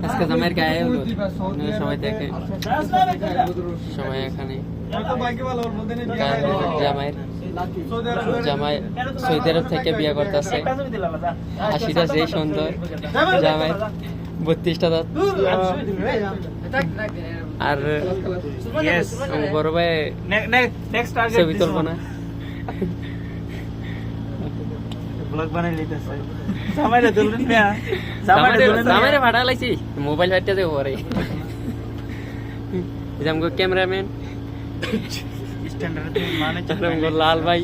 আজকে জামাইয়ের গায়ে হলো সবাই দেখে সবাই এখানে জামাইয়ের জামাই সৌদি আরব থেকে বিয়ে করতেছে। হাসিটা যেই সুন্দর, জামাই 32টা দাঁত। আর বড় ভাই ছবি তুলবো না, জামাইরে ভাড়া লাইছি মোবাইল ফাইটটা যে পরে ক্যামেরাম্যান লাল ভাই।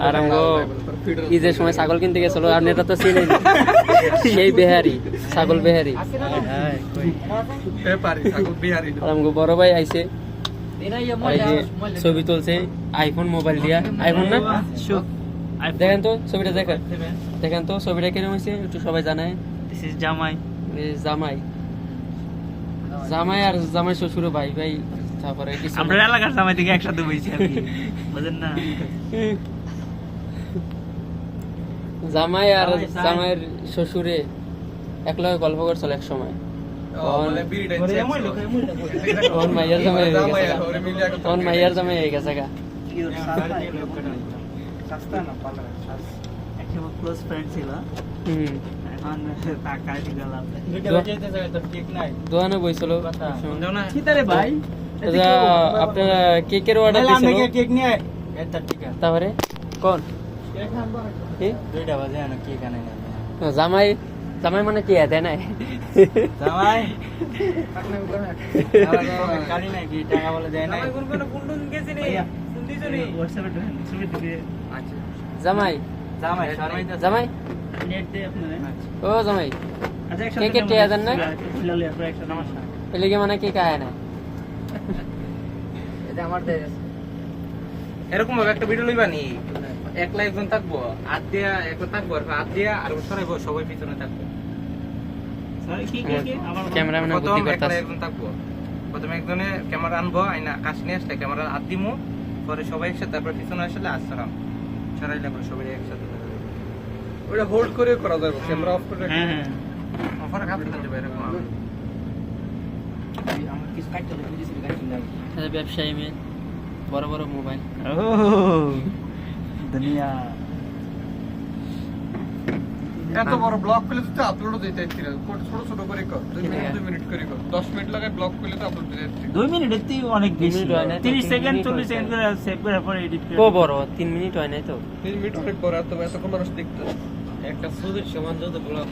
আর ঈদের সময় ছাগল কিনতে গেছিল, আর নেতা তো চিনে সেই বেহারি, ছাগল বেহারি। বড় ভাই আইছে, ছবি তুলছে আইফোন মোবাইল দিয়া। আইফোন না, দেখেন তো ছবিটা, দেখেন তো ছবিটা কিরকম হয়েছে একটু সবাই জানায়। জামাই জামাই জামাই আর জামাই শ্বশুর ভাই ভাই। তারপরে আমরা এলাকার জামাই থেকে একসাথে বইছি আর কি, বুঝেন না? জামাই আর জামাইয়ের শ্বশুরে একলগে গল্প করছিল এক সময়। মাইয়ার জামাই হয়ে গেছে গা। ক্লোজ ফ্রেন্ড ছিল। দোকানে বইছিল ভাই। আপনারা কেকের অর্ডার দিয়েছিল, তারপরে কোন জামাই জামাই মানে কি দেয় নাই? জামাই জামাই জামাই ও জামাই কেকের টিয়া দেন না? এলিগে মানে কি খায় না? এরকম ভাবে একটা ভিডিও লইবানি, একলা একজন থাকবো, হাত দিয়া একলা থাকবো, আর হাত দিয়া আর সরাইবো, সবাই পিছনে থাকবো। ক্যামেরাম্যান বুদ্ধি করতেছে। একজন থাকবো, প্রথমে একজনে ক্যামেরা আনবো, আইনা কাছ নিয়ে আসলে ক্যামেরা হাত দিমু, পরে সবাই একসাথে, তারপর পিছনে আসলে আসলাম সরাইলে পরে সবাই একসাথে। ওটা হোল্ড করে করা যাবে, ক্যামেরা অফ করে। হ্যাঁ অফার কাটতে যাবে এরকম। আমার কিছু কাটতে হবে, বুঝিস না? ব্যবসায়ী মেয়ে, বড় বড় মোবাইল। দুনিয়া এত বড় ব্লগ করলে তো আপলোড দিতে ছিল, ছোট ছোট করে কর, 2 মিনিট করে কর, 10 মিনিট লাগায় ব্লগ করলে তো আপলোড দিতে ছিল। 2 মিনিটের থেকে অনেক বেশি, 30 সেকেন্ড 40 সেকেন্ড করে সেভ করে পরে এডিট করে। কো বড় 3 মিনিট হয় নাই তো? 3 মিনিট অনেক বড়, এতক্ষণ মানুষ দেখতো। একটা সুদের সমান যত ব্লগ